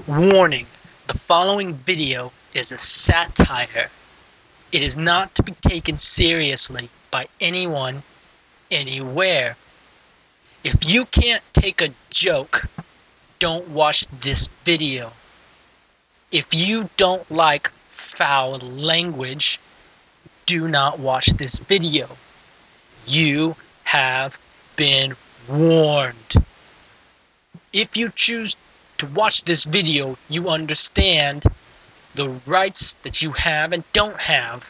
Warning: the following video is a satire. It is not to be taken seriously by anyone, anywhere. If you can't take a joke, don't watch this video. If you don't like foul language, do not watch this video. You have been warned. If you choose to watch this video, you understand the rights that you have and don't have.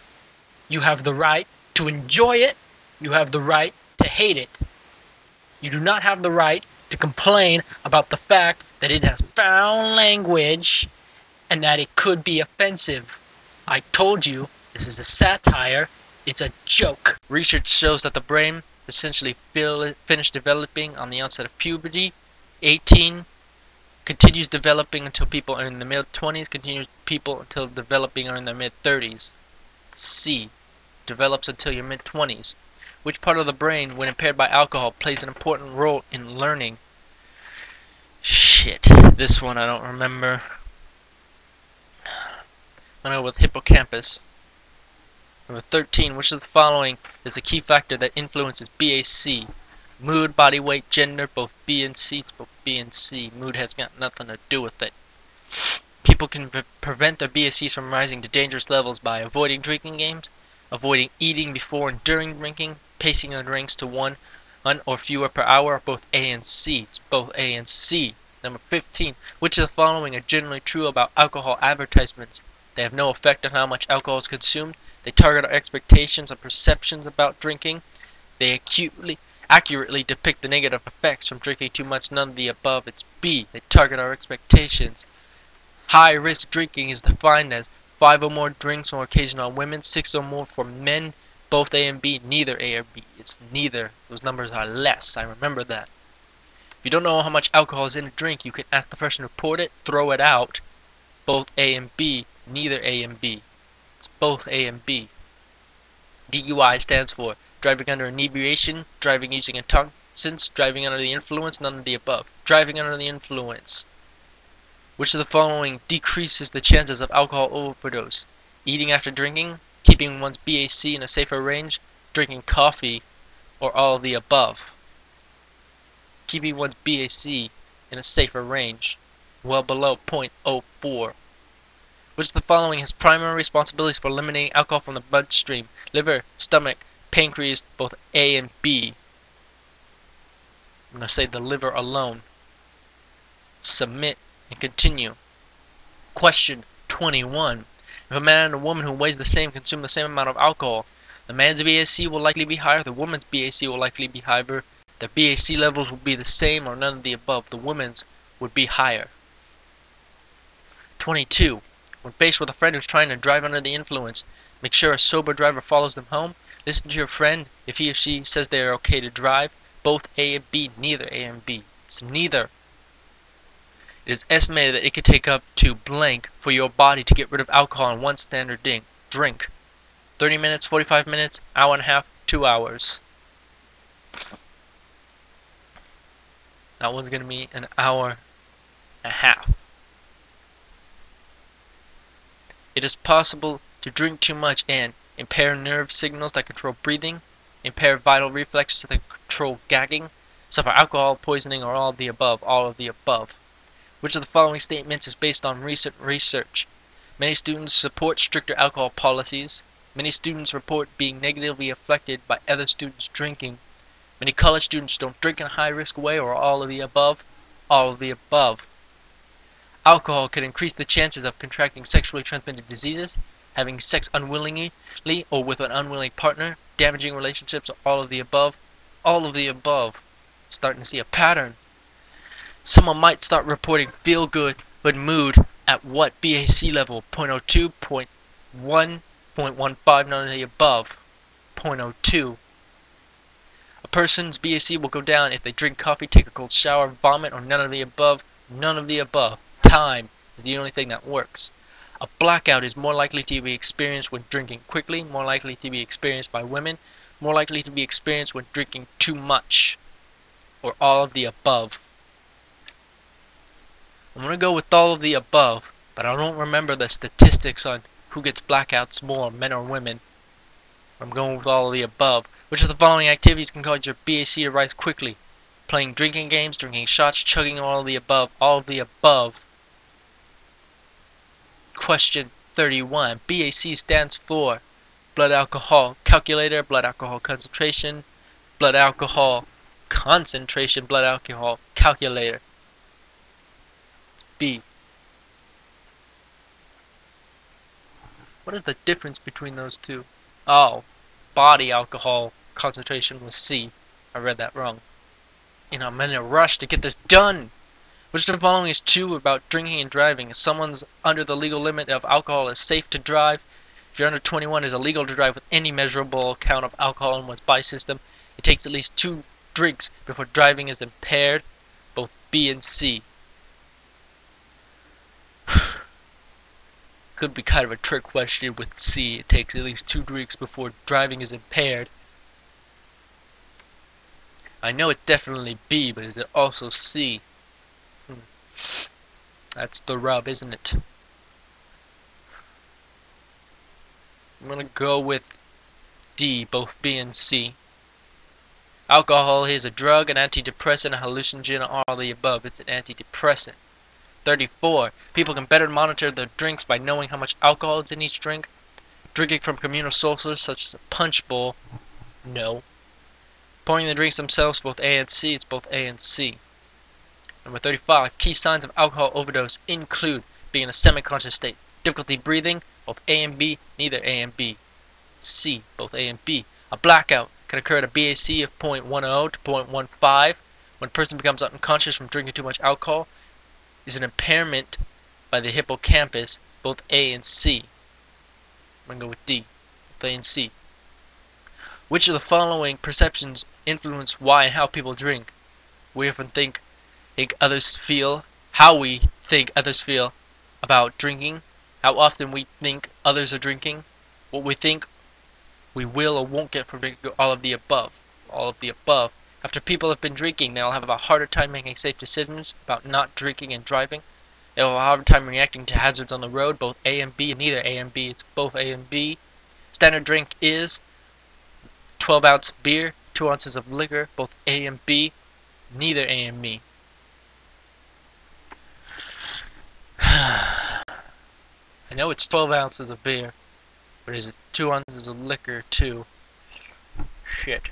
You have the right to enjoy it. You have the right to hate it. You do not have the right to complain about the fact that it has foul language and that it could be offensive. I told you, this is a satire. It's a joke. Research shows that the brain essentially finished developing on the onset of puberty. 18 continues developing until people are in the mid-20s, continues people until developing are in their mid-30s. C. Develops until your mid-20s. Which part of the brain, when impaired by alcohol, plays an important role in learning? Shit, this one I don't remember. I'm gonna go with hippocampus. Number 13, which of the following is a key factor that influences BAC? Mood, body weight, gender, both B and C. It's both B and C. Mood has got nothing to do with it. People can prevent their BACs from rising to dangerous levels by avoiding drinking games, avoiding eating before and during drinking, pacing their drinks to one or fewer per hour, both A and C. It's both A and C. Number 15, which of the following are generally true about alcohol advertisements? They have no effect on how much alcohol is consumed. They target our expectations and perceptions about drinking. They accurately depict the negative effects from drinking too much. None of the above. It's B. They target our expectations. High risk drinking is defined as 5 or more drinks on occasion on women, 6 or more for men, both A and B, neither A or B. It's neither. Those numbers are less. I remember that. If you don't know how much alcohol is in a drink, you can ask the person who poured it, throw it out. Both A and B, neither A and B. It's both A and B. DUI stands for driving under inebriation, driving using intoxicants, driving under the influence, none of the above. Driving under the influence. Which of the following decreases the chances of alcohol overdose? Eating after drinking, keeping one's BAC in a safer range, drinking coffee, or all of the above? Keeping one's BAC in a safer range, well below 0.04. Which of the following has primary responsibilities for eliminating alcohol from the bloodstream? Liver, stomach, pancreas, both A and B. I'm going to say the liver alone. Submit and continue. Question 21. If a man and a woman who weighs the same consume the same amount of alcohol, the man's BAC will likely be higher, the woman's BAC will likely be higher, their BAC levels will be the same or none of the above, the woman's would be higher. 22. When faced with a friend who's trying to drive under the influence, make sure a sober driver follows them home. Listen to your friend if he or she says they are okay to drive. Both A and B, neither A and B. It's neither. It is estimated that it could take up to blank for your body to get rid of alcohol in one standard drink. 30 minutes, 45 minutes, hour and a half, 2 hours. That one's going to be an hour and a half. It is possible to drink too much and impair nerve signals that control breathing, impair vital reflexes that control gagging, suffer alcohol poisoning, or all of the above, all of the above. Which of the following statements is based on recent research? Many students support stricter alcohol policies. Many students report being negatively affected by other students drinking. Many college students don't drink in a high-risk way, or all of the above, all of the above. Alcohol can increase the chances of contracting sexually transmitted diseases, having sex unwillingly or with an unwilling partner, damaging relationships, or all of the above, all of the above. Starting to see a pattern. Someone might start reporting feel good but mood at what BAC level? 0.02, 0.1, 0.15, none of the above. 0.02. A person's BAC will go down if they drink coffee, take a cold shower, vomit, or none of the above. None of the above. Time is the only thing that works. A blackout is more likely to be experienced when drinking quickly, more likely to be experienced by women, more likely to be experienced when drinking too much, or all of the above. I'm gonna go with all of the above, but I don't remember the statistics on who gets blackouts more, men or women. I'm going with all of the above. Which of the following activities can cause your BAC to rise quickly? Playing drinking games, drinking shots, chugging, all of the above. All of the above. Question 31. BAC stands for blood alcohol calculator, blood alcohol concentration, blood alcohol concentration, blood alcohol calculator. B. What is the difference between those two? Oh, body alcohol concentration was C. I read that wrong. And I'm in a rush to get this done. Which of the following is true about drinking and driving? If someone's under the legal limit of alcohol, is safe to drive. If you're under 21, it is illegal to drive with any measurable count of alcohol in one's body system. It takes at least 2 drinks before driving is impaired. Both B and C. Could be kind of a trick question with C. It takes at least 2 drinks before driving is impaired. I know it's definitely B, but is it also C? That's the rub, isn't it? I'm gonna go with D, both B and C. Alcohol is a drug, an antidepressant, a hallucinogen, or all the above. It's an antidepressant. 34. People can better monitor their drinks by knowing how much alcohol is in each drink. Drinking from communal sources such as a punch bowl. No. Pouring the drinks themselves, both A and C. It's both A and C. Number 35. Key signs of alcohol overdose include being in a semi-conscious state, difficulty breathing, both A and B, neither A and B. C, both A and B. A blackout can occur at a BAC of 0.10 to 0.15 when a person becomes unconscious from drinking too much alcohol. Is an impairment by the hippocampus, both A and C. I'm going to go with D, both A and C. Which of the following perceptions influence why and how people drink? We often think others feel, how we think others feel about drinking, how often we think others are drinking, what we think we will or won't get from drinking, all of the above. All of the above. After people have been drinking, they'll have a harder time making safe decisions about not drinking and driving. They'll have a harder time reacting to hazards on the road, both A and B, and neither A and B, it's both A and B. Standard drink is 12 ounce beer, 2 ounces of liquor, both A and B, neither A and B. I know it's 12 ounces of beer, but is it 2 ounces of liquor too? Shit.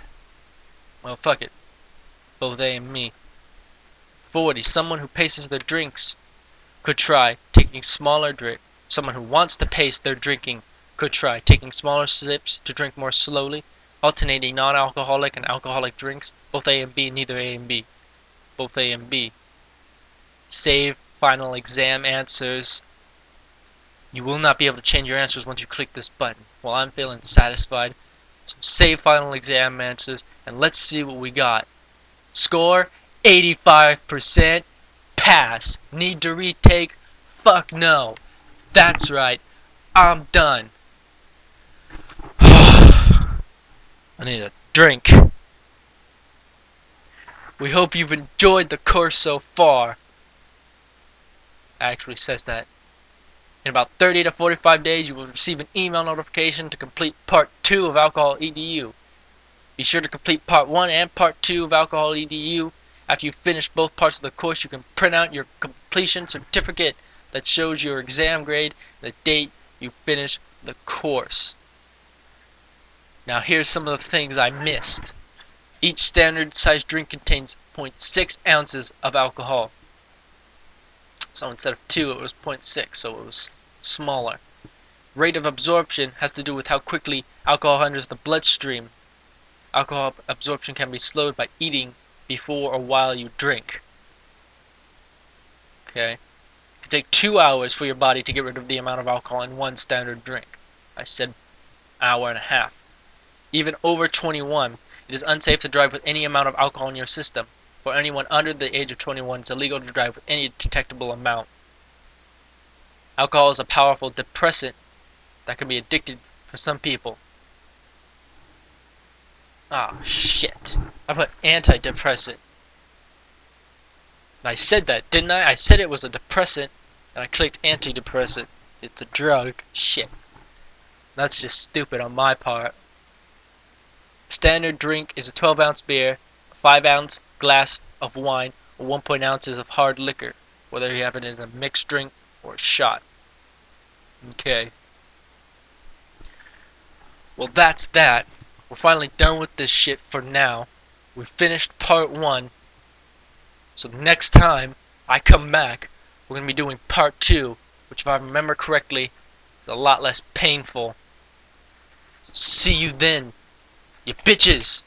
Well, fuck it. Both A and me. 40. Someone who paces their drinks could try taking smaller drink. Someone who wants to pace their drinking could try taking smaller sips to drink more slowly, alternating non-alcoholic and alcoholic drinks. Both A and B, neither A and B. Both A and B. Save final exam answers. You will not be able to change your answers once you click this button. Well, I'm feeling satisfied. So save final exam answers, and let's see what we got. Score, 85%. Pass. Need to retake? Fuck no. That's right. I'm done. I need a drink. We hope you've enjoyed the course so far. Actually says that. In about 30 to 45 days, you will receive an email notification to complete Part 2 of Alcohol-Edu. Be sure to complete Part 1 and Part 2 of Alcohol-Edu. After you finish both parts of the course, you can print out your completion certificate that shows your exam grade and the date you finish the course. Now here's some of the things I missed. Each standard size drink contains 0.6 ounces of alcohol. So instead of 2, it was 0.6, so it was smaller. Rate of absorption has to do with how quickly alcohol enters the bloodstream. Alcohol absorption can be slowed by eating before or while you drink. Okay? It can take 2 hours for your body to get rid of the amount of alcohol in one standard drink. I said hour and a half. Even over 21, it is unsafe to drive with any amount of alcohol in your system. For anyone under the age of 21, it's illegal to drive with any detectable amount. Alcohol is a powerful depressant that can be addictive for some people. Ah, shit. I put antidepressant. And I said that, didn't I? I said it was a depressant, and I clicked antidepressant. It's a drug. Shit. That's just stupid on my part. Standard drink is a 12-ounce beer, a 5-ounce glass of wine, or 1 ounces of hard liquor, whether you have it in a mixed drink or a shot. Okay. Well, that's that. We're finally done with this shit for now. We finished part 1. So next time I come back, we're going to be doing part 2, which if I remember correctly, is a lot less painful. See you then, you bitches!